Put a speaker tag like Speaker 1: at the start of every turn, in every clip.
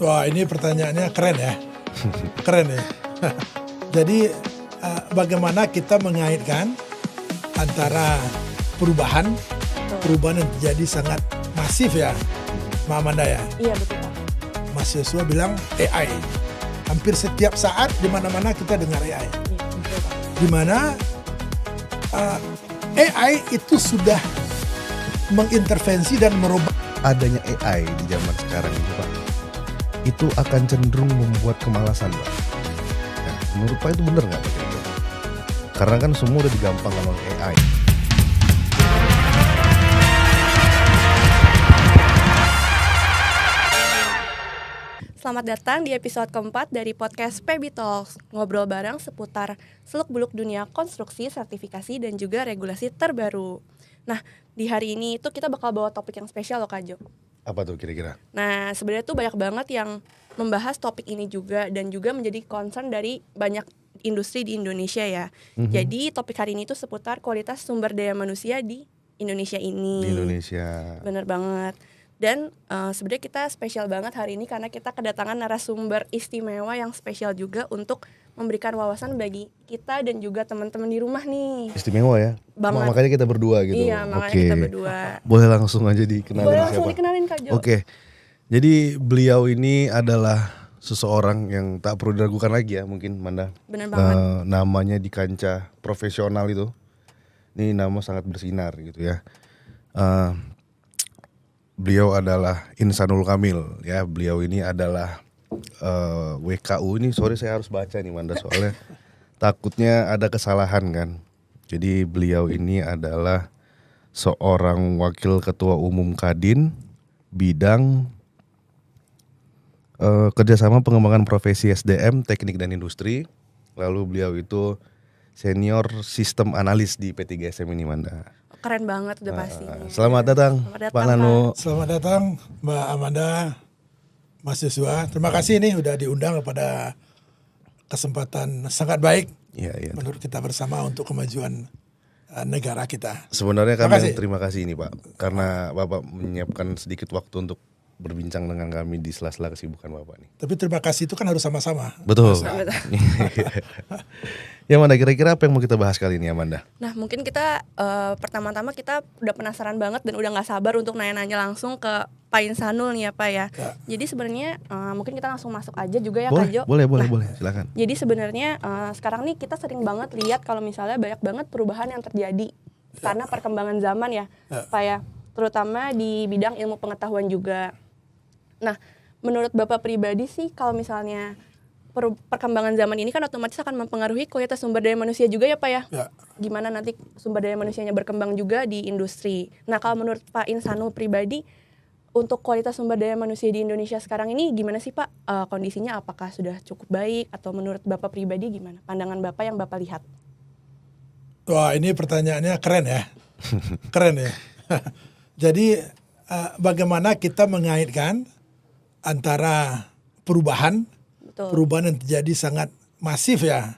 Speaker 1: Wah, ini pertanyaannya keren ya. Keren ya. Jadi bagaimana kita mengaitkan antara perubahan yang terjadi sangat masif ya, Mbak Amanda ya.
Speaker 2: Iya betul Pak.
Speaker 1: Mas Yosua bilang AI. Hampir setiap saat di mana-mana kita dengar AI.
Speaker 2: Iya betul Pak.
Speaker 1: Di mana AI itu sudah mengintervensi dan merubah.
Speaker 3: Adanya AI di zaman sekarang ini Pak, itu akan cenderung membuat kemalasan Pak. Nah, menurut Pak itu benar nggak Pak? Karena kan semua udah digampangkan oleh AI.
Speaker 2: Selamat datang di episode keempat dari podcast PB Talks. Ngobrol bareng seputar seluk-beluk dunia konstruksi, sertifikasi, dan juga regulasi terbaru. Nah, di hari ini itu kita bakal bawa topik yang spesial loh Kak Jo.
Speaker 3: Apa tuh kira-kira?
Speaker 2: Nah, sebenarnya tuh banyak banget yang membahas topik ini juga dan juga menjadi concern dari banyak industri di Indonesia ya. Jadi topik hari ini tuh seputar kualitas sumber daya manusia di Indonesia ini.
Speaker 3: Di Indonesia.
Speaker 2: Bener banget. Dan sebenarnya kita spesial banget hari ini karena kita kedatangan narasumber istimewa yang spesial juga untuk memberikan wawasan bagi kita dan juga teman-teman di rumah nih.
Speaker 3: Istimewa ya?
Speaker 2: Banget.
Speaker 3: Makanya kita berdua gitu.
Speaker 2: Iya, makanya kita berdua.
Speaker 3: Boleh langsung aja dikenalin
Speaker 2: Boleh
Speaker 3: siapa?
Speaker 2: langsung dikenalin Kak Jo.
Speaker 3: Oke. Jadi beliau ini adalah seseorang yang tak perlu diragukan lagi ya mungkin Manda.
Speaker 2: Bener banget.
Speaker 3: Namanya di kancah profesional itu. Ini nama sangat bersinar gitu ya. Beliau adalah Insanul Kamil ya. Beliau ini adalah WKU ini. Sorry saya harus baca nih Manda soalnya takutnya ada kesalahan kan. Jadi beliau ini adalah seorang wakil ketua umum Kadin bidang kerjasama pengembangan profesi SDM, teknik dan industri. Lalu beliau itu senior sistem analis di P3SM ini Manda.
Speaker 2: Keren banget udah pasti.
Speaker 3: Selamat datang, Pak Nano.
Speaker 1: Selamat datang Mbak Amanda, Mas Yosua. Terima kasih nih udah diundang kepada kesempatan sangat baik
Speaker 3: Iya.
Speaker 1: menurut kita bersama untuk kemajuan negara kita.
Speaker 3: Sebenarnya kami
Speaker 1: Makasih.
Speaker 3: yang terima kasih ini Pak, karena Bapak menyiapkan sedikit waktu untuk berbincang dengan kami di sela-sela kesibukan Bapak nih.
Speaker 1: Tapi terima kasih itu kan harus sama-sama.
Speaker 3: Betul. Ya Amanda, kira-kira apa yang mau kita bahas kali ini Amanda?
Speaker 2: Nah mungkin kita pertama-tama kita udah penasaran banget dan udah gak sabar untuk nanya-nanya langsung ke Pak Insanul nih ya Pak ya. Jadi sebenarnya mungkin kita langsung masuk aja juga ya Kak Jo.
Speaker 3: Boleh,
Speaker 2: Nah,
Speaker 3: silakan.
Speaker 2: jadi sebenarnya sekarang nih kita sering banget lihat kalau misalnya banyak banget perubahan yang terjadi karena perkembangan zaman ya Pak ya. Terutama di bidang ilmu pengetahuan juga. Nah menurut Bapak pribadi sih kalau misalnya perkembangan zaman ini kan otomatis akan mempengaruhi kualitas sumber daya manusia juga ya Pak ya. Gimana nanti sumber daya manusianya berkembang juga di industri. Nah kalau menurut Pak Insanul pribadi, untuk kualitas sumber daya manusia di Indonesia sekarang ini gimana sih Pak? Kondisinya apakah sudah cukup baik atau menurut Bapak pribadi gimana? Pandangan Bapak yang Bapak lihat.
Speaker 1: Wah, ini pertanyaannya keren ya. Keren ya. Jadi bagaimana kita mengaitkan antara perubahan yang terjadi sangat masif ya,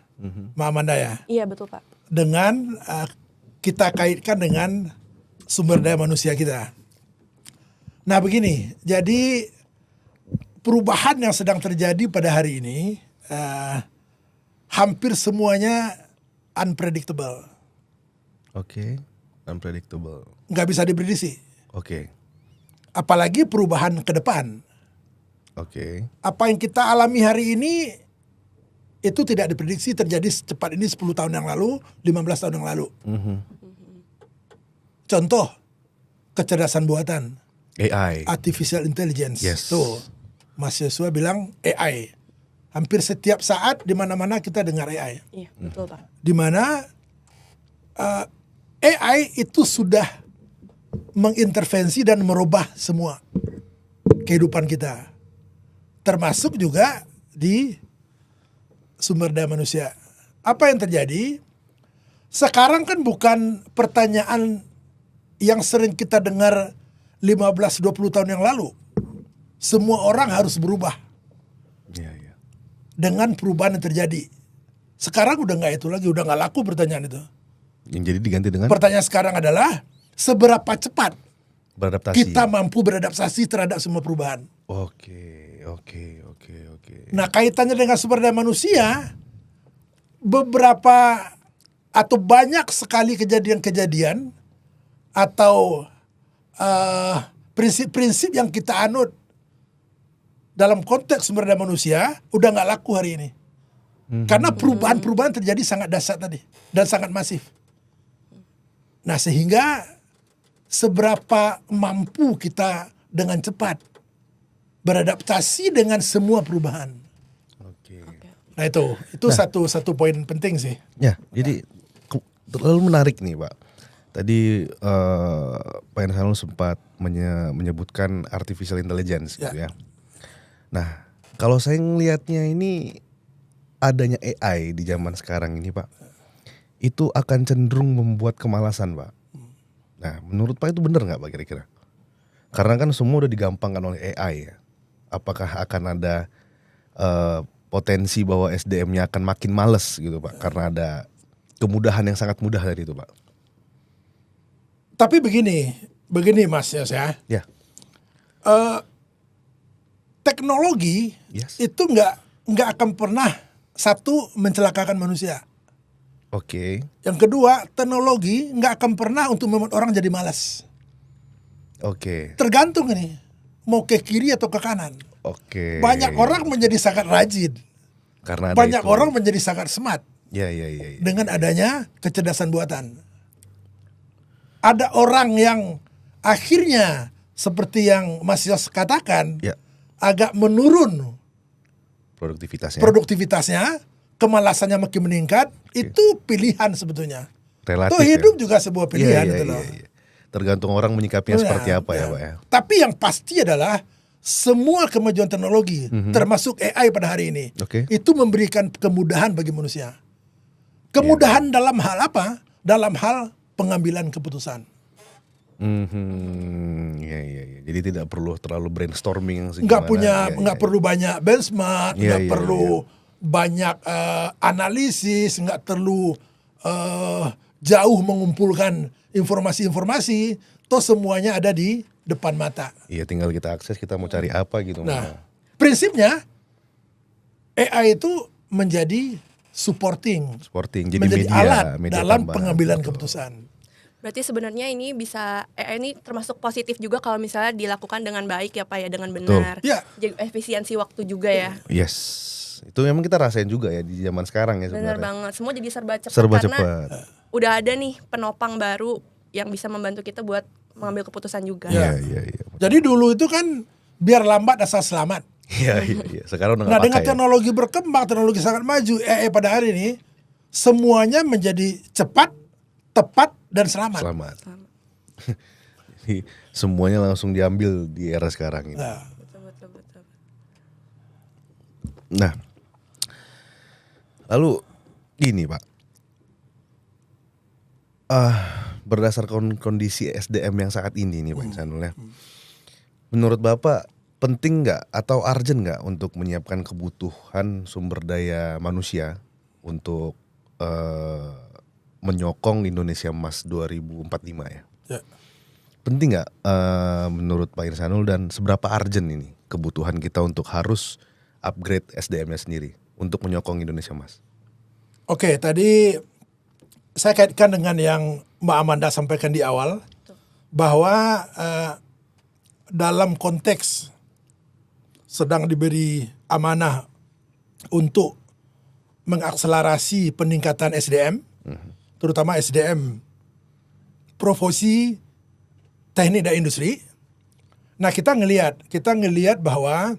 Speaker 1: Mbak Amanda ya.
Speaker 2: Iya betul Pak.
Speaker 1: Dengan kita kaitkan dengan sumber daya manusia kita. Nah begini, jadi perubahan yang sedang terjadi pada hari ini hampir semuanya unpredictable.
Speaker 3: Oke, unpredictable.
Speaker 1: Nggak bisa diprediksi.
Speaker 3: Oke.
Speaker 1: Apalagi perubahan ke depan.
Speaker 3: Oke.
Speaker 1: Apa yang kita alami hari ini itu tidak diprediksi terjadi secepat ini 10 tahun yang lalu, 15 tahun yang lalu. Contoh, kecerdasan buatan.
Speaker 3: AI.
Speaker 1: Artificial intelligence.
Speaker 3: Yes.
Speaker 1: Tuh, Mas Yosua bilang AI. Hampir setiap saat di mana-mana kita dengar AI.
Speaker 2: Iya betul Pak.
Speaker 1: Di mana AI itu sudah mengintervensi dan merubah semua kehidupan kita. Termasuk juga di sumber daya manusia. Apa yang terjadi? Sekarang kan bukan pertanyaan yang sering kita dengar 15-20 tahun yang lalu. Semua orang harus berubah.
Speaker 3: Iya.
Speaker 1: Dengan perubahan yang terjadi. Sekarang udah gak itu lagi, udah gak laku pertanyaan itu.
Speaker 3: Yang jadi diganti dengan
Speaker 1: Pertanyaan sekarang adalah seberapa cepat
Speaker 3: beradaptasi.
Speaker 1: kita mampu beradaptasi terhadap semua perubahan.
Speaker 3: Oke. Oke.
Speaker 1: Nah, kaitannya dengan sumber daya manusia, beberapa atau banyak sekali kejadian-kejadian atau prinsip-prinsip yang kita anut dalam konteks sumber daya manusia udah nggak laku hari ini. Karena perubahan-perubahan terjadi sangat dahsyat tadi dan sangat masif. Nah, sehingga seberapa mampu kita dengan cepat beradaptasi dengan semua perubahan.
Speaker 3: Oke.
Speaker 1: Nah, itu satu poin penting sih.
Speaker 3: Ya, jadi terlalu menarik nih, Pak. Tadi Pak Insanul sempat menyebutkan artificial intelligence gitu ya. Nah, kalau saya ngelihatnya ini adanya AI di zaman sekarang ini, Pak, itu akan cenderung membuat kemalasan, Pak. Nah, menurut Pak itu benar nggak, Pak, kira-kira? Karena kan semua udah digampangkan oleh AI ya. Apakah akan ada potensi bahwa SDM-nya akan makin males gitu, Pak, karena ada kemudahan yang sangat mudah dari itu, Pak?
Speaker 1: Tapi begini Mas Yos ya.
Speaker 3: Ya.
Speaker 1: Teknologi itu nggak akan pernah satu mencelakakan manusia.
Speaker 3: Oke.
Speaker 1: Yang kedua, teknologi nggak akan pernah untuk membuat orang jadi malas.
Speaker 3: Oke.
Speaker 1: Tergantung ini mau ke kiri atau ke kanan.
Speaker 3: Oke.
Speaker 1: Banyak orang menjadi sangat rajin.
Speaker 3: Karena ada
Speaker 1: banyak
Speaker 3: itu.
Speaker 1: orang menjadi sangat smart.
Speaker 3: Ya.
Speaker 1: Dengan adanya kecerdasan buatan. Ada orang yang akhirnya seperti yang Mas Yos katakan, agak menurun produktivitasnya, kemalasannya makin meningkat. Itu pilihan sebetulnya.
Speaker 3: Relatif.
Speaker 1: Itu hidup juga sebuah pilihan itu loh.
Speaker 3: Tergantung orang menyikapinya seperti apa ya, Pak ya.
Speaker 1: Tapi yang pasti adalah semua kemajuan teknologi, termasuk AI pada hari ini, itu memberikan kemudahan bagi manusia. Kemudahan dalam hal apa? Dalam hal pengambilan keputusan.
Speaker 3: Jadi tidak perlu terlalu brainstorming.
Speaker 1: Nggak perlu banyak benchmark, nggak perlu banyak analisis, nggak perlu jauh mengumpulkan informasi-informasi. Toh semuanya ada di depan mata.
Speaker 3: Iya, tinggal kita akses, kita mau cari apa gitu.
Speaker 1: Nah, prinsipnya AI itu menjadi supporting jadi menjadi media, alat dalam pengambilan keputusan.
Speaker 2: Berarti sebenarnya ini bisa AI ini termasuk positif juga kalau misalnya dilakukan dengan baik ya Pak ya, dengan benar. Jadi efisiensi waktu juga ya.
Speaker 3: Yes. Itu memang kita rasain juga ya di zaman sekarang ya sebenarnya.
Speaker 2: Benar banget. Semua jadi serba cepat. Udah ada nih penopang baru yang bisa membantu kita buat mengambil keputusan juga.
Speaker 3: Iya.
Speaker 1: Jadi dulu itu kan biar lambat asal selamat.
Speaker 3: Iya. Sekarang udah
Speaker 1: dengan teknologi berkembang, teknologi sangat maju, AI pada hari ini semuanya menjadi cepat, tepat dan selamat.
Speaker 3: Jadi semuanya langsung diambil di era sekarang ini.
Speaker 2: Betul.
Speaker 3: Nah, lalu gini Pak, berdasarkan kondisi SDM yang saat ini nih Pak Insanul ya, menurut Bapak penting nggak atau urgent nggak untuk menyiapkan kebutuhan sumber daya manusia untuk menyokong Indonesia Emas 2045 ya? Penting nggak menurut Pak Insanul, dan seberapa urgent ini kebutuhan kita untuk harus upgrade SDM-nya sendiri untuk menyokong Indonesia Emas?
Speaker 1: Oke, tadi saya kaitkan dengan yang Mbak Amanda sampaikan di awal, bahwa dalam konteks sedang diberi amanah untuk mengakselerasi peningkatan SDM, terutama SDM profesi teknik dan industri. Nah, kita ngelihat bahwa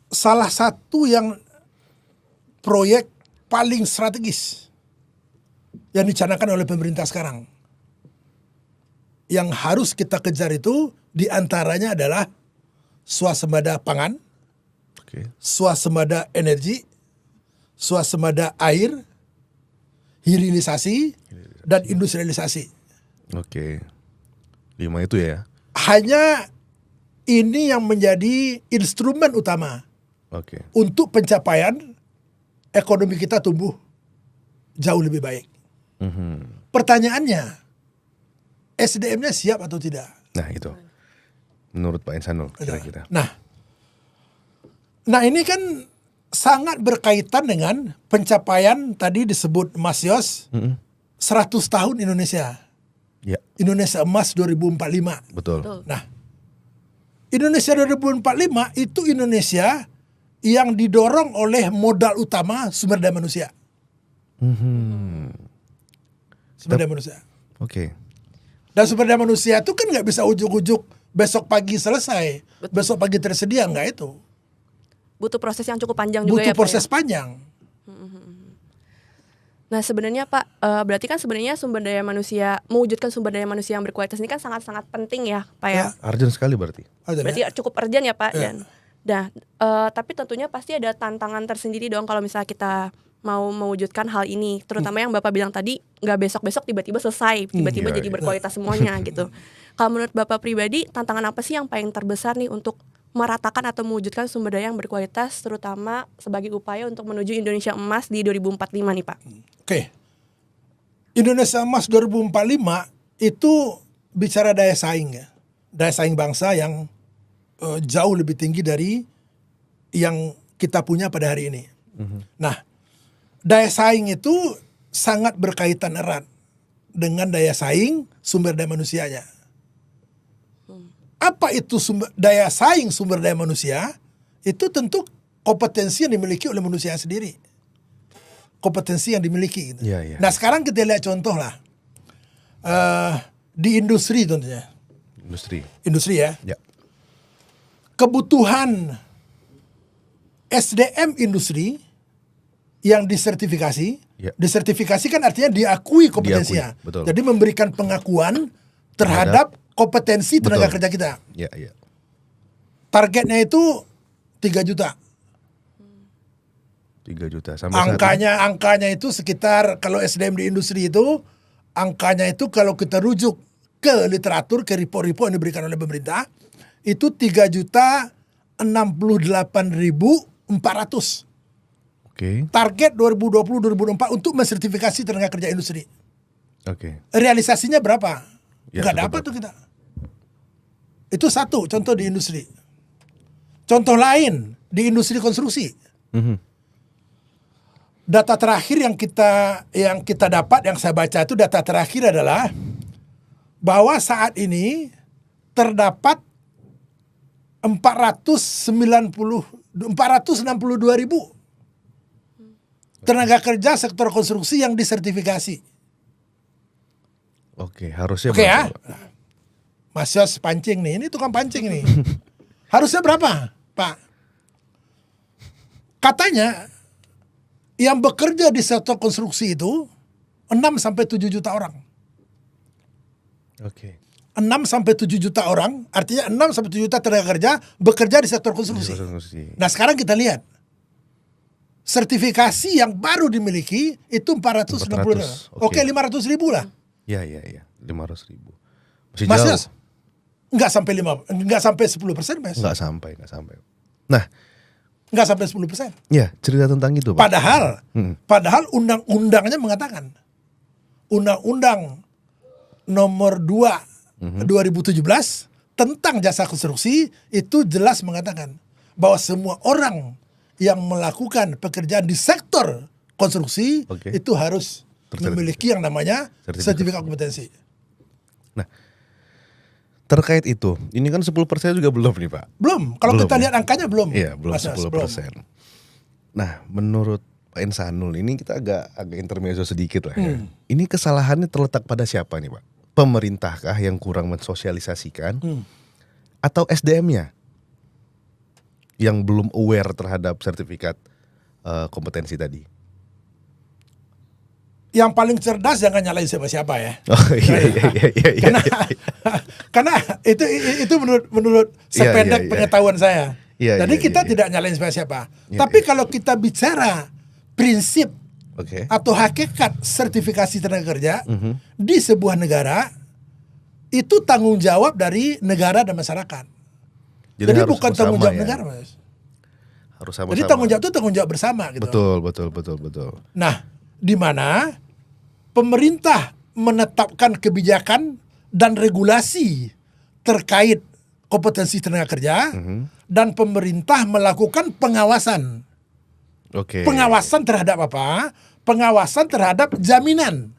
Speaker 1: salah satu yang proyek paling strategis yang dicanangkan oleh pemerintah sekarang, yang harus kita kejar itu diantaranya adalah swasembada pangan, swasembada energi, swasembada air, hilirisasi, dan industrialisasi.
Speaker 3: 5 itu ya.
Speaker 1: Hanya ini yang menjadi instrumen utama untuk pencapaian ekonomi kita tumbuh jauh lebih baik. Pertanyaannya, SDM-nya siap atau tidak?
Speaker 3: Nah itu, menurut Pak Insanul kira-kira.
Speaker 1: Nah, Nah ini kan sangat berkaitan dengan pencapaian tadi disebut Mas Yos, 100 tahun Indonesia.
Speaker 3: Ya,
Speaker 1: Indonesia Emas 2045.
Speaker 3: betul.
Speaker 2: Betul.
Speaker 1: Nah, Indonesia 2045 itu Indonesia yang didorong oleh modal utama sumber daya manusia. Sumber daya manusia.
Speaker 3: Oke.
Speaker 1: Dan sumber daya manusia itu kan nggak bisa ujuk-ujuk besok pagi selesai, besok pagi tersedia, nggak itu.
Speaker 2: Butuh proses yang cukup panjang juga
Speaker 1: Butuh
Speaker 2: ya Pak.
Speaker 1: proses panjang.
Speaker 2: Nah sebenarnya Pak, berarti kan sebenarnya sumber daya manusia, mewujudkan sumber daya manusia yang berkualitas ini kan sangat-sangat penting ya Pak ya.
Speaker 3: Urgent sekali berarti.
Speaker 2: Berarti cukup urgent ya Pak.
Speaker 1: Ya.
Speaker 2: Dan tapi tentunya pasti ada tantangan tersendiri dong kalau misalnya kita mau mewujudkan hal ini. Terutama yang Bapak bilang tadi, nggak besok-besok tiba-tiba selesai, tiba-tiba
Speaker 3: Iya,
Speaker 2: jadi
Speaker 3: iya.
Speaker 2: berkualitas semuanya gitu. Kalau menurut Bapak pribadi, tantangan apa sih yang paling terbesar nih untuk meratakan atau mewujudkan sumber daya yang berkualitas, terutama sebagai upaya untuk menuju Indonesia Emas di 2045 nih Pak?
Speaker 1: Oke. Indonesia Emas 2045 itu bicara daya saing ya. Daya saing bangsa yang jauh lebih tinggi dari yang kita punya pada hari ini. Nah, daya saing itu sangat berkaitan erat dengan daya saing sumber daya manusianya. Apa itu daya saing sumber daya manusia? Itu tentu kompetensi yang dimiliki oleh manusia sendiri. Kompetensi yang dimiliki. Gitu.
Speaker 3: Iya, iya.
Speaker 1: Nah sekarang kita lihat contoh lah. Di industri tentunya. Industri ya.
Speaker 3: Ya.
Speaker 1: Kebutuhan SDM industri yang disertifikasi.
Speaker 3: Ya.
Speaker 1: Disertifikasi kan artinya diakui kompetensinya.
Speaker 3: Diakui, betul.
Speaker 1: Jadi memberikan pengakuan terhadap kompetensi tenaga
Speaker 3: Betul.
Speaker 1: kerja kita.
Speaker 3: Ya, ya.
Speaker 1: Targetnya itu 3 juta.
Speaker 3: 3 juta sampai saat ini.
Speaker 1: Angkanya itu sekitar kalau SDM di industri itu angkanya itu kalau kita rujuk ke literatur, ke report-report yang diberikan oleh pemerintah itu 3.068.400.
Speaker 3: Oke.
Speaker 1: Target 2020-2024 untuk mensertifikasi tenaga kerja industri.
Speaker 3: Oke.
Speaker 1: Realisasinya berapa?
Speaker 3: Ya,
Speaker 1: Nggak
Speaker 3: berapa?
Speaker 1: dapat tuh kita. Itu satu contoh di industri. Contoh lain di industri konstruksi. Data terakhir yang kita dapat, yang saya baca itu data terakhir adalah bahwa saat ini terdapat 462 ribu tenaga kerja sektor konstruksi yang disertifikasi.
Speaker 3: Oke, harusnya
Speaker 1: Oke ya.
Speaker 3: berapa, Pak?
Speaker 1: Mas Yos pancing nih, ini tukang pancing nih. Harusnya berapa, Pak? Katanya yang bekerja di sektor konstruksi itu 6 sampai 7 juta orang.
Speaker 3: Oke.
Speaker 1: 6 sampai 7 juta orang, artinya 6 sampai 7 juta tenaga kerja bekerja di sektor konstruksi.
Speaker 3: Konstruksi.
Speaker 1: Nah, sekarang kita lihat. Sertifikasi yang baru dimiliki itu 460.
Speaker 3: 400,
Speaker 1: Oke,
Speaker 3: oke.
Speaker 1: 500 ribu lah.
Speaker 3: Ya, 500 ribu. Masih
Speaker 1: Mas
Speaker 3: jauh.
Speaker 1: Yos, enggak sampai 10%, Mas.
Speaker 3: Enggak sampai. Nah,
Speaker 1: Enggak sampai 10%.
Speaker 3: ya cerita tentang itu, Pak.
Speaker 1: Padahal undang-undangnya mengatakan, Undang-Undang nomor 2 2017 tentang jasa konstruksi itu jelas mengatakan bahwa semua orang yang melakukan pekerjaan di sektor konstruksi
Speaker 3: Oke.
Speaker 1: itu harus memiliki yang namanya sertifikat kompetensi.
Speaker 3: Nah, terkait itu, ini kan 10% juga belum nih, Pak.
Speaker 1: Belum, kalau
Speaker 3: Belum,
Speaker 1: kita
Speaker 3: ya?
Speaker 1: lihat angkanya belum.
Speaker 3: Iya, belum
Speaker 1: Mas Yos,
Speaker 3: 10%. Nah, menurut Pak Insanul ini kita agak intermezzo sedikit lah ya. Ini kesalahannya terletak pada siapa nih, Pak? Pemerintahkah yang kurang mensosialisasikan atau SDM-nya yang belum aware terhadap sertifikat kompetensi tadi?
Speaker 1: Yang paling cerdas jangan nyalain siapa-siapa ya.
Speaker 3: Oh iya.
Speaker 1: Karena itu menurut sependek
Speaker 3: Iya.
Speaker 1: pengetahuan saya.
Speaker 3: Iya,
Speaker 1: Jadi
Speaker 3: iya,
Speaker 1: kita
Speaker 3: iya.
Speaker 1: tidak nyalain siapa-siapa.
Speaker 3: Iya,
Speaker 1: Tapi
Speaker 3: iya.
Speaker 1: kalau kita bicara prinsip
Speaker 3: Oke.
Speaker 1: atau hakikat sertifikasi tenaga kerja di sebuah negara itu tanggung jawab dari negara dan masyarakat. Jadi
Speaker 3: harus
Speaker 1: bukan
Speaker 3: bersama
Speaker 1: tanggung jawab
Speaker 3: ya.
Speaker 1: negara, Mas.
Speaker 3: Harus sama-sama.
Speaker 1: Jadi tanggung jawab itu tanggung jawab bersama gitu.
Speaker 3: Betul.
Speaker 1: Nah, di mana pemerintah menetapkan kebijakan dan regulasi terkait kompetensi tenaga kerja dan pemerintah melakukan pengawasan.
Speaker 3: Oke.
Speaker 1: Pengawasan terhadap apa? Pengawasan terhadap jaminan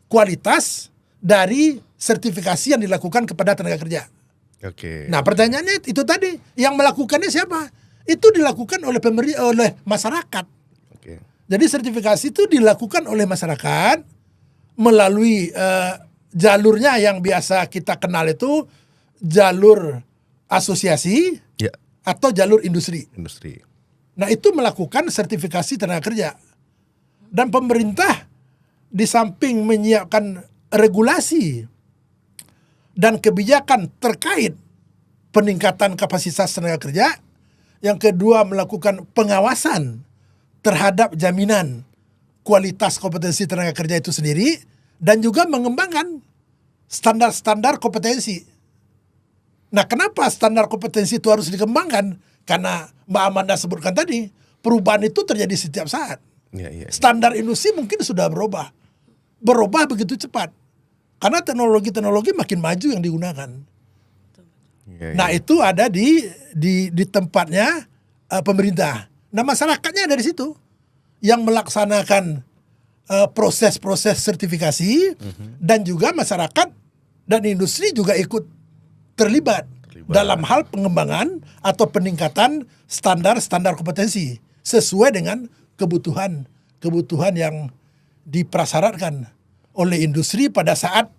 Speaker 1: kualitas dari sertifikasi yang dilakukan kepada tenaga kerja.
Speaker 3: Oke.
Speaker 1: Nah, pertanyaannya itu tadi, yang melakukannya siapa? Itu dilakukan oleh oleh masyarakat.
Speaker 3: Oke.
Speaker 1: Jadi sertifikasi itu dilakukan oleh masyarakat melalui jalurnya yang biasa kita kenal itu jalur asosiasi
Speaker 3: Ya,
Speaker 1: atau jalur industri.
Speaker 3: industri.
Speaker 1: Nah, itu melakukan sertifikasi tenaga kerja. Dan pemerintah di samping menyiapkan regulasi dan kebijakan terkait peningkatan kapasitas tenaga kerja, yang kedua melakukan pengawasan terhadap jaminan kualitas kompetensi tenaga kerja itu sendiri, dan juga mengembangkan standar-standar kompetensi. Nah, kenapa standar kompetensi itu harus dikembangkan? Karena Mbak Amanda sebutkan tadi, perubahan itu terjadi setiap saat.
Speaker 3: Iya.
Speaker 1: Standar industri mungkin sudah berubah begitu cepat. Karena teknologi makin maju yang digunakan.
Speaker 3: Iya.
Speaker 1: Nah, itu ada di tempatnya pemerintah. Nah, masyarakatnya ada di situ yang melaksanakan proses-proses sertifikasi, dan juga masyarakat dan industri juga ikut terlibat dalam hal pengembangan atau peningkatan standar-standar kompetensi sesuai dengan kebutuhan yang diprasyaratkan oleh industri pada saat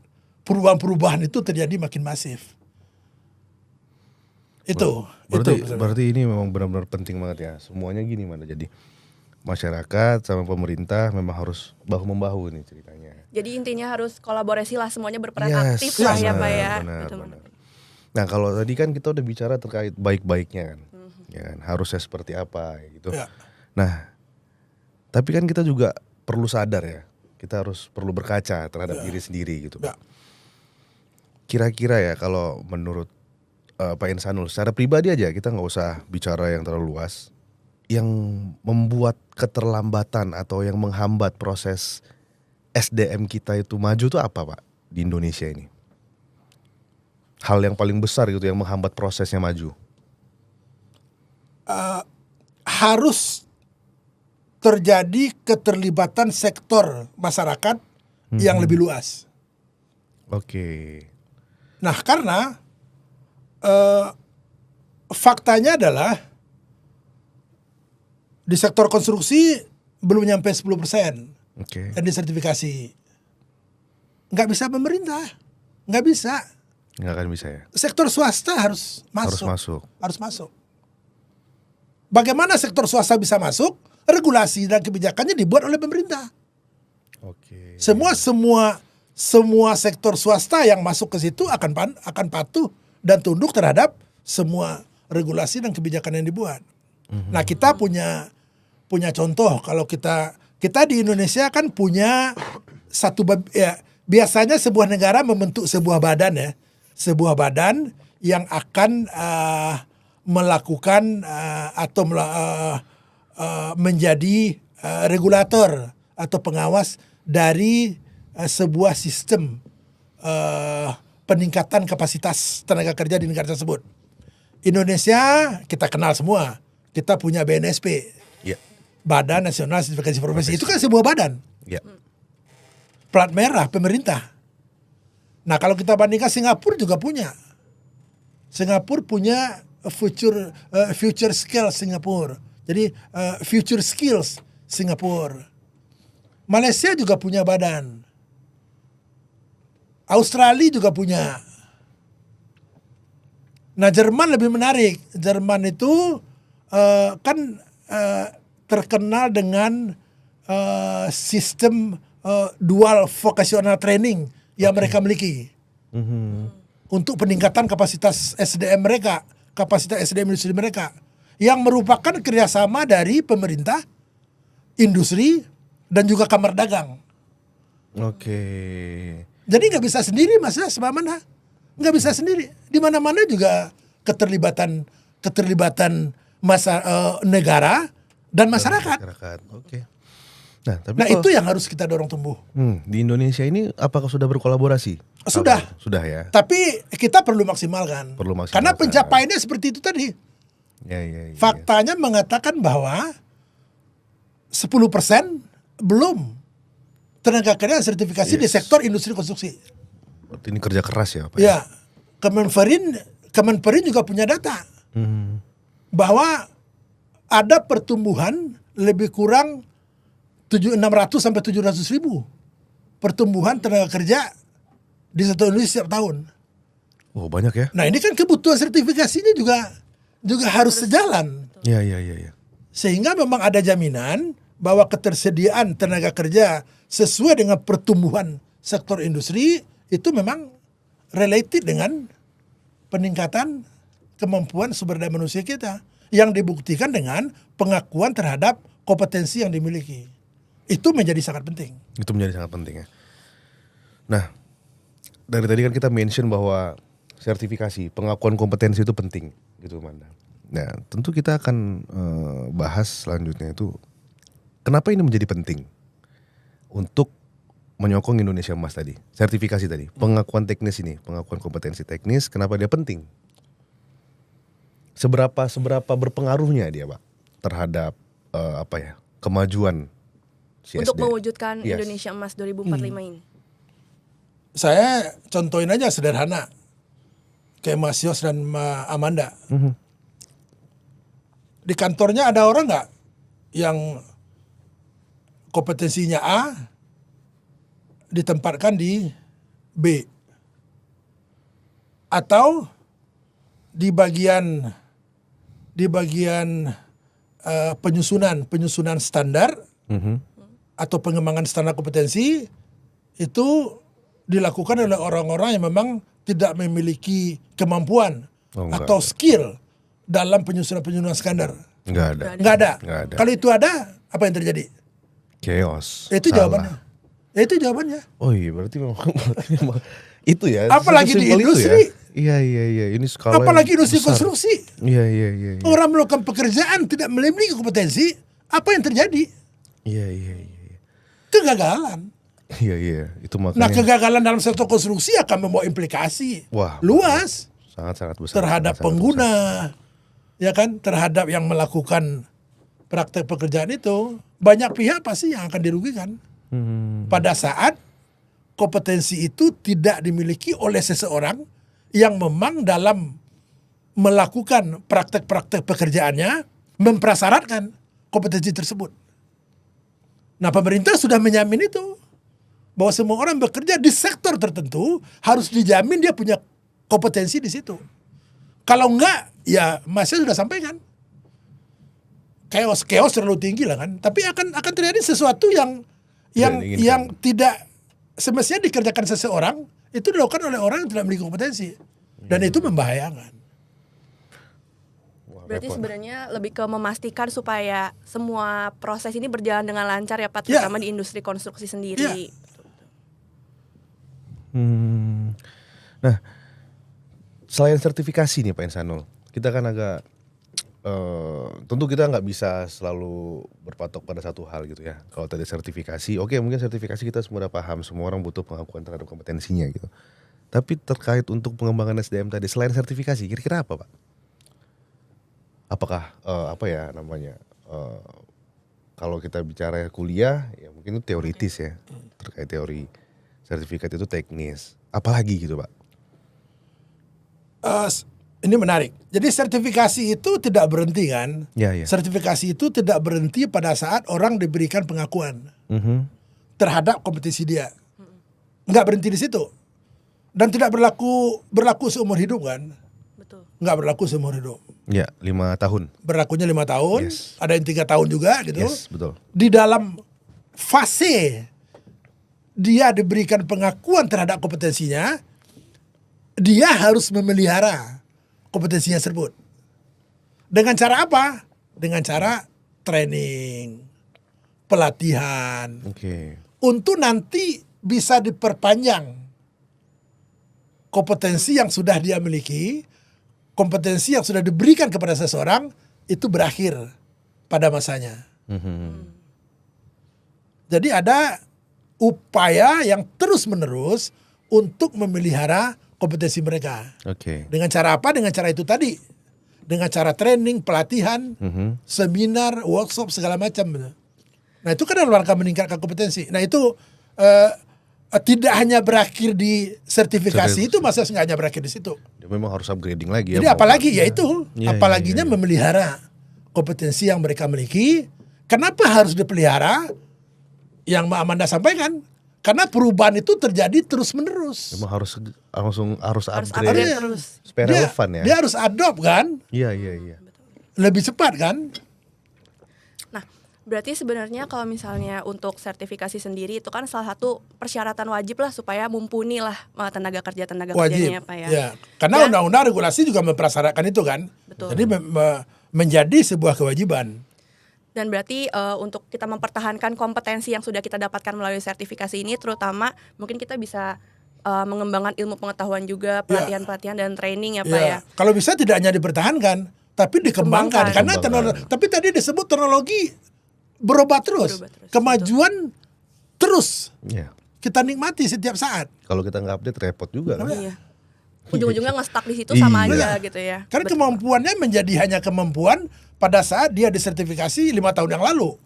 Speaker 1: perubahan-perubahan itu terjadi makin masif.
Speaker 3: Berarti ini memang benar-benar penting banget ya. Semuanya gini mana, jadi masyarakat sama pemerintah memang harus bahu-membahu nih ceritanya.
Speaker 2: Jadi intinya harus kolaborasi lah, semuanya berperan
Speaker 3: Yes,
Speaker 2: aktif lah ya Pak ya.
Speaker 3: benar.
Speaker 2: Betul.
Speaker 3: Nah, kalau tadi kan kita udah bicara terkait baik-baiknya kan. Ya kan, harusnya seperti apa gitu.
Speaker 1: Ya.
Speaker 3: Nah, tapi kan kita juga perlu sadar ya. Kita perlu berkaca terhadap diri sendiri gitu.
Speaker 1: Ya.
Speaker 3: Kira-kira ya kalau menurut Pak Insanul secara pribadi aja, kita nggak usah bicara yang terlalu luas. Yang membuat keterlambatan atau yang menghambat proses SDM kita itu maju tuh apa, Pak, di Indonesia ini? Hal yang paling besar gitu yang menghambat prosesnya maju.
Speaker 1: Harus terjadi keterlibatan sektor masyarakat yang lebih luas.
Speaker 3: Oke.
Speaker 1: Nah, karena faktanya adalah di sektor konstruksi belum nyampe 10%
Speaker 3: Oke.
Speaker 1: yang disertifikasi. Nggak bisa pemerintah, nggak bisa.
Speaker 3: Nggak akan bisa ya.
Speaker 1: Sektor swasta harus
Speaker 3: Harus
Speaker 1: masuk.
Speaker 3: masuk.
Speaker 1: Harus masuk. Bagaimana sektor swasta bisa masuk? Regulasi dan kebijakannya dibuat oleh pemerintah.
Speaker 3: Oke.
Speaker 1: Semua sektor swasta yang masuk ke situ akan patuh dan tunduk terhadap semua regulasi dan kebijakan yang dibuat. Nah, kita punya contoh. Kalau kita di Indonesia kan punya biasanya sebuah negara membentuk sebuah badan ya, sebuah badan yang akan melakukan atau menjadi regulator atau pengawas dari sebuah sistem peningkatan kapasitas tenaga kerja di negara tersebut. Indonesia kita kenal semua, kita punya BNSP,
Speaker 3: Ya.
Speaker 1: Badan Nasional Sertifikasi Profesi. Itu kan sebuah badan,
Speaker 3: Ya.
Speaker 1: plat merah pemerintah. Nah, kalau kita bandingkan Singapura juga punya. Singapura punya future skills Singapura. Jadi future skills Singapura. Malaysia juga punya badan. Australia juga punya. Nah, Jerman lebih menarik. Jerman itu kan terkenal dengan sistem dual vocational training yang mereka miliki untuk peningkatan kapasitas SDM mereka, kapasitas SDM industri mereka, yang merupakan kerjasama dari pemerintah, industri, dan juga kamar dagang.
Speaker 3: Oke.
Speaker 1: Jadi nggak bisa sendiri, Mas, semana nggak bisa sendiri. Di mana-mana juga keterlibatan negara dan masyarakat.
Speaker 3: Oke. tapi
Speaker 1: Nah, itu yang harus kita dorong tumbuh.
Speaker 3: di Indonesia ini apakah sudah berkolaborasi?
Speaker 1: Sudah.
Speaker 3: Sudah ya.
Speaker 1: Tapi kita perlu maksimalkan.
Speaker 3: Perlu maksimalkan.
Speaker 1: Karena pencapaiannya seperti itu tadi.
Speaker 3: Ya.
Speaker 1: Faktanya mengatakan bahwa 10% belum tenaga kerja sertifikasi di sektor industri konstruksi.
Speaker 3: Berarti ini kerja keras ya, Pak?
Speaker 1: Ya, Kemenperin juga punya data bahwa ada pertumbuhan lebih kurang 600 sampai 700 ribu pertumbuhan tenaga kerja di satu Indonesia setiap tahun.
Speaker 3: Oh, banyak ya?
Speaker 1: Nah, ini kan kebutuhan sertifikasinya juga harus sejalan.
Speaker 3: Iya.
Speaker 1: Sehingga memang ada jaminan bahwa ketersediaan tenaga kerja sesuai dengan pertumbuhan sektor industri itu memang related dengan peningkatan kemampuan sumber daya manusia kita yang dibuktikan dengan pengakuan terhadap kompetensi yang dimiliki. Itu menjadi sangat penting.
Speaker 3: Itu menjadi sangat penting ya. Nah, dari tadi kan kita mention bahwa sertifikasi, pengakuan kompetensi itu penting gitu, Manda. Nah, tentu kita akan bahas selanjutnya itu kenapa ini menjadi penting untuk menyokong Indonesia Emas tadi, sertifikasi tadi, pengakuan teknis ini, pengakuan kompetensi teknis, kenapa dia penting? Seberapa berpengaruhnya dia, Pak, terhadap kemajuan CSD?
Speaker 2: Untuk mewujudkan
Speaker 3: Yes.
Speaker 2: Indonesia Emas 2045 ini.
Speaker 1: Saya contohin aja sederhana. Kayak Mas Yos dan Ma Amanda. Di kantornya ada orang nggak yang kompetensinya A ditempatkan di B, atau di bagian penyusunan standar atau pengembangan standar kompetensi itu dilakukan oleh orang-orang yang memang tidak memiliki kemampuan atau skill dalam penyusunan standar.
Speaker 3: Nggak
Speaker 1: Nggak ada.
Speaker 3: ada.
Speaker 1: Kalau itu ada, apa yang terjadi?
Speaker 3: Chaos.
Speaker 1: Itu
Speaker 3: Salah.
Speaker 1: jawabannya.
Speaker 3: Oh iya, berarti memang itu ya.
Speaker 1: Apalagi di
Speaker 3: sesimpel itu
Speaker 1: industri.
Speaker 3: Ya? Iya. Ini skala
Speaker 1: Apalagi
Speaker 3: yang
Speaker 1: industri
Speaker 3: besar.
Speaker 1: konstruksi.
Speaker 3: Iya.
Speaker 1: Orang melakukan pekerjaan tidak memiliki kompetensi, apa yang terjadi?
Speaker 3: Iya.
Speaker 1: Kegagalan.
Speaker 3: Iya. Itu makanya.
Speaker 1: Nah, kegagalan dalam sektor konstruksi akan membawa implikasi luas
Speaker 3: sangat besar
Speaker 1: terhadap
Speaker 3: sangat
Speaker 1: pengguna,
Speaker 3: besar.
Speaker 1: ya kan, terhadap yang melakukan praktek pekerjaan itu. Banyak pihak pasti yang akan dirugikan pada saat kompetensi itu tidak dimiliki oleh seseorang yang memang dalam melakukan praktek-praktek pekerjaannya memprasyaratkan kompetensi tersebut. Nah, pemerintah sudah menjamin itu, bahwa semua orang bekerja di sektor tertentu harus dijamin dia punya kompetensi di situ. Kalau enggak, ya Masnya sudah sampaikan, chaos terlalu tinggi lah kan. Tapi akan terjadi sesuatu yang tidak semestinya dikerjakan seseorang, itu dilakukan oleh orang yang tidak memiliki kompetensi, dan itu membahayakan.
Speaker 2: Berarti sebenarnya lebih ke memastikan supaya semua proses ini berjalan dengan lancar ya Pak, terutama di industri konstruksi sendiri.
Speaker 3: Nah, selain sertifikasi nih Pak Insanul, kita kan agak tentu kita nggak bisa selalu berpatok pada satu hal gitu ya. Kalau tadi sertifikasi, oke, mungkin sertifikasi kita semua udah paham, semua orang butuh pengakuan terhadap kompetensinya gitu. Tapi terkait untuk pengembangan SDM tadi, selain sertifikasi, kira-kira apa Pak? Apakah kalau kita bicara kuliah, ya mungkin itu teoritis ya, terkait teori. Sertifikat itu teknis. Apalagi gitu Pak?
Speaker 1: Ini menarik. Jadi sertifikasi itu tidak berhenti kan?
Speaker 3: Ya.
Speaker 1: Sertifikasi itu tidak berhenti pada saat orang diberikan pengakuan terhadap kompetensi dia. Nggak berhenti di situ. Dan tidak berlaku seumur hidup kan?
Speaker 2: Betul.
Speaker 1: Nggak berlaku seumur hidup.
Speaker 3: Ya, 5 tahun.
Speaker 1: Berlakunya 5 tahun.
Speaker 3: Yes.
Speaker 1: Ada yang 3 tahun juga gitu.
Speaker 3: Yes, betul.
Speaker 1: Di dalam fase dia diberikan pengakuan terhadap kompetensinya, dia harus memelihara kompetensinya tersebut. Dengan cara apa? Dengan cara training, pelatihan.
Speaker 3: Oke.
Speaker 1: Untuk nanti bisa diperpanjang kompetensi yang sudah dia miliki, kompetensi yang sudah diberikan kepada seseorang, itu berakhir pada masanya. Jadi ada upaya yang terus-menerus untuk memelihara kompetensi mereka.
Speaker 3: Oke.
Speaker 1: Dengan cara apa? Dengan cara itu tadi. Dengan cara training, pelatihan, seminar, workshop, segala macam. Nah itu kan dalam rangka meningkatkan kompetensi. Nah itu tidak hanya berakhir di sertifikasi itu, masa nggak hanya berakhir di situ.
Speaker 3: Dia memang harus upgrading lagi ya.
Speaker 1: Jadi apalagi ya itu,
Speaker 3: Iya,
Speaker 1: apalaginya
Speaker 3: iya.
Speaker 1: memelihara kompetensi yang mereka miliki. Kenapa harus dipelihara? Yang Mbak Amanda sampaikan, karena perubahan itu terjadi terus menerus.
Speaker 3: Memang harus
Speaker 2: Harus
Speaker 3: upgrade
Speaker 2: upgrade terus.
Speaker 3: supaya relevan ya.
Speaker 1: Dia harus adopt kan,
Speaker 3: Iya.
Speaker 1: lebih cepat kan.
Speaker 2: Nah, berarti sebenarnya kalau misalnya untuk sertifikasi sendiri itu kan salah satu persyaratan wajib lah supaya mumpuni lah tenaga kerjanya
Speaker 1: Wajib.
Speaker 2: Pak ya.
Speaker 1: Ya. Karena
Speaker 2: Dan-
Speaker 1: undang-undang regulasi juga mempersyaratkan itu kan.
Speaker 2: Betul.
Speaker 1: Jadi menjadi sebuah kewajiban.
Speaker 2: Dan berarti untuk kita mempertahankan kompetensi yang sudah kita dapatkan melalui sertifikasi ini, terutama mungkin kita bisa mengembangkan ilmu pengetahuan juga, pelatihan-pelatihan dan training ya Pak ya.
Speaker 1: Kalau bisa tidak hanya dipertahankan, tapi dikembangkan. Karena tapi tadi disebut teknologi berubah terus.
Speaker 2: Berubah terus,
Speaker 1: Kemajuan terus
Speaker 3: Iya.
Speaker 1: kita nikmati setiap saat.
Speaker 3: Kalau kita nggak update repot juga kan.
Speaker 2: Iya. Ujung-ujungnya nge-stuck di situ sama
Speaker 3: Iya.
Speaker 2: aja gitu ya.
Speaker 1: Karena kemampuannya menjadi hanya kemampuan pada saat dia disertifikasi 5 tahun yang lalu.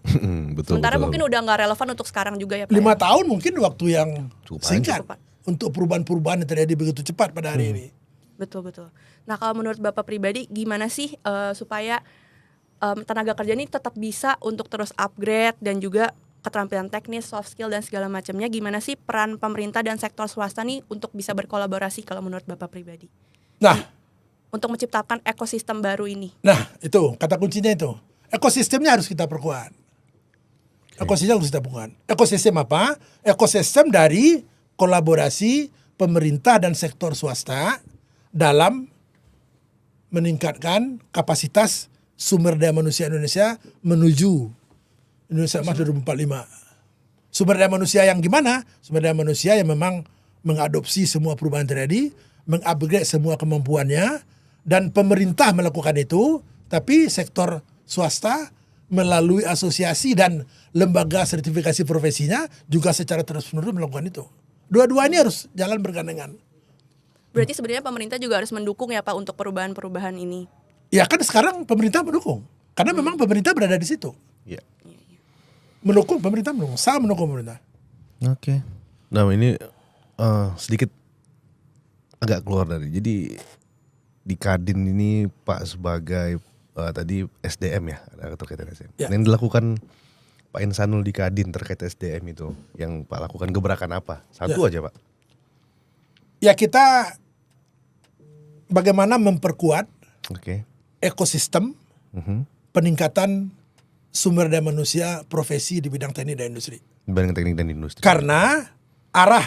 Speaker 3: Betul.
Speaker 2: Sementara
Speaker 3: betul.
Speaker 2: mungkin udah nggak relevan untuk sekarang juga ya Pak.
Speaker 1: 5
Speaker 2: ya?
Speaker 1: tahun mungkin waktu yang
Speaker 3: Cukup
Speaker 1: singkat
Speaker 2: panjang.
Speaker 1: untuk perubahan-perubahan yang terjadi begitu cepat pada hari ini.
Speaker 2: Betul. Nah kalau menurut Bapak pribadi gimana sih supaya tenaga kerja ini tetap bisa untuk terus upgrade dan juga keterampilan teknis, soft skill dan segala macamnya, gimana sih peran pemerintah dan sektor swasta nih untuk bisa berkolaborasi kalau menurut Bapak pribadi?
Speaker 1: Nah,
Speaker 2: Untuk menciptakan ekosistem baru ini.
Speaker 1: itu kata kuncinya itu. Ekosistemnya harus kita perkuat. Ekosistem harus kita perkuat. Ekosistem apa? Ekosistem dari kolaborasi pemerintah dan sektor swasta dalam meningkatkan kapasitas sumber daya manusia Indonesia menuju Indonesia Emas 2045. Sumber daya manusia yang gimana? Sumber daya manusia yang memang mengadopsi semua perubahan terjadi, mengupgrade semua kemampuannya, dan pemerintah melakukan itu, tapi sektor swasta melalui asosiasi dan lembaga sertifikasi profesinya juga secara terus-menerus melakukan itu. Dua-duanya harus jalan bergandengan.
Speaker 2: Berarti sebenarnya pemerintah juga harus mendukung ya Pak untuk perubahan-perubahan ini.
Speaker 1: Ya kan sekarang pemerintah mendukung, karena memang pemerintah berada di situ.
Speaker 3: Iya.
Speaker 1: Mendukung, pemerintah mendukung, sangat mendukung pemerintah.
Speaker 3: Oke. Nah ini sedikit agak keluar dari. Jadi di Kadin ini Pak sebagai tadi SDM ya, ada terkait dengan SDM.
Speaker 1: Ya.
Speaker 3: Yang dilakukan Pak Insanul di Kadin terkait SDM itu, yang Pak lakukan gebrakan apa? Satu aja Pak.
Speaker 1: Ya kita bagaimana memperkuat
Speaker 3: Oke.
Speaker 1: ekosistem peningkatan sumber daya manusia profesi di bidang teknik dan industri.
Speaker 3: Dibanding teknik dan industri.
Speaker 1: Karena arah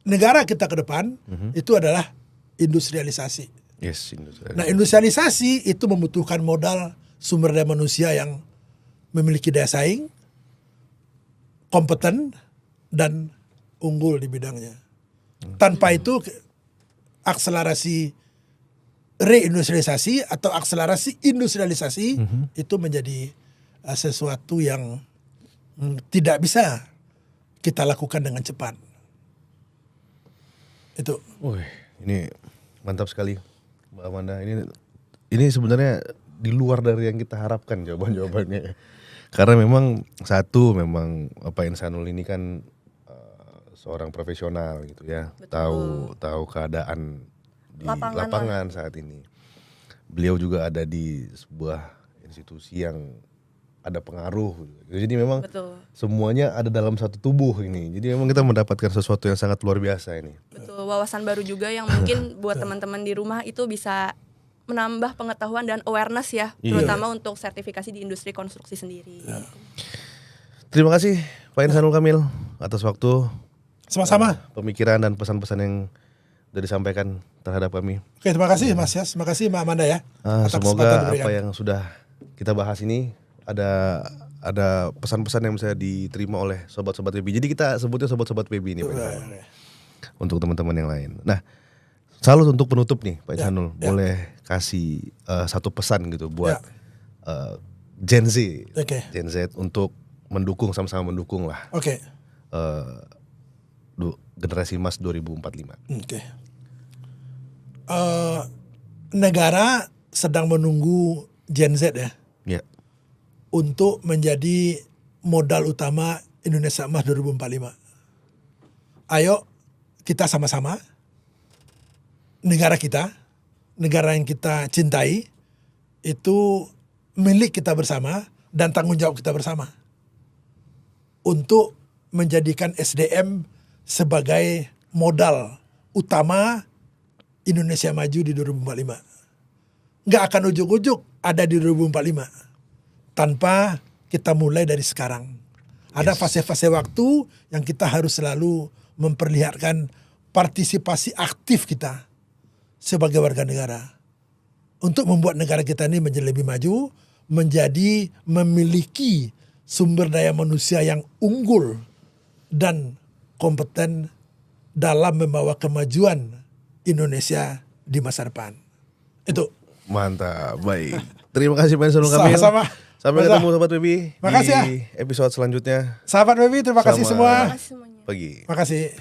Speaker 1: negara kita ke depan itu adalah industrialisasi.
Speaker 3: Yes, industri.
Speaker 1: Nah, industrialisasi itu membutuhkan modal sumber daya manusia yang memiliki daya saing, kompeten, dan unggul di bidangnya. Tanpa itu akselerasi reindustrialisasi atau akselerasi industrialisasi itu menjadi sesuatu yang tidak bisa kita lakukan dengan cepat. Itu.
Speaker 3: Wih, ini mantap sekali Mbak Amanda. Ini sebenarnya di luar dari yang kita harapkan jawaban-jawabannya. Karena memang memang Pak Insanul ini kan seorang profesional gitu ya.
Speaker 2: Betul.
Speaker 3: Tahu keadaan di
Speaker 2: Lapangan
Speaker 3: lapangan saat ini. Beliau juga ada di sebuah institusi yang ada pengaruh. Jadi memang
Speaker 2: Betul.
Speaker 3: semuanya ada dalam satu tubuh ini. Jadi memang kita mendapatkan sesuatu yang sangat luar biasa ini.
Speaker 2: Betul, wawasan baru juga yang mungkin buat teman-teman di rumah itu bisa menambah pengetahuan dan awareness ya, terutama untuk sertifikasi di industri konstruksi sendiri.
Speaker 3: Terima kasih Pak Insanul Kamil atas waktu,
Speaker 1: Sama-sama.
Speaker 3: pemikiran dan pesan-pesan yang sudah disampaikan terhadap kami.
Speaker 1: Oke, terima kasih Mas Yas, terima kasih Mbak Amanda ya. atas kesempatan
Speaker 3: Semoga
Speaker 1: diberikan.
Speaker 3: apa yang sudah kita bahas ini ada pesan-pesan yang bisa diterima oleh sobat-sobat PB. Jadi kita sebutnya sobat-sobat PB ini Pak Insanul. Untuk teman-teman yang lain. Nah, selalu untuk penutup nih Pak Insanul, boleh kasih satu pesan gitu buat Gen Z,
Speaker 1: Oke.
Speaker 3: Gen Z untuk mendukung, sama-sama mendukung lah
Speaker 1: Oke.
Speaker 3: generasi emas 2045.
Speaker 1: Oke. Negara sedang menunggu Gen Z ya
Speaker 3: Ya,
Speaker 1: untuk menjadi modal utama Indonesia Emas 2045. Ayo kita sama-sama, negara kita, negara yang kita cintai, itu milik kita bersama dan tanggung jawab kita bersama untuk menjadikan SDM sebagai modal utama Indonesia maju di 2045. Nggak akan ujuk-ujuk ada di 2045 tanpa kita mulai dari sekarang. Ada fase-fase waktu yang kita harus selalu memperlihatkan partisipasi aktif kita sebagai warga negara untuk membuat negara kita ini menjadi lebih maju, menjadi memiliki sumber daya manusia yang unggul dan kompeten dalam membawa kemajuan Indonesia di masa depan. Itu.
Speaker 3: mantap, baik. Terima kasih Pak Insanul Kamil.
Speaker 1: Sama-sama.
Speaker 3: Sampai
Speaker 1: Masa.
Speaker 3: ketemu Sobat Webi
Speaker 1: Makasih
Speaker 3: di
Speaker 1: ya.
Speaker 3: episode selanjutnya.
Speaker 1: Sahabat Webi, terima kasih
Speaker 3: Sama.
Speaker 1: semua.
Speaker 2: Makasih semuanya.
Speaker 3: Pagi.
Speaker 1: Makasih.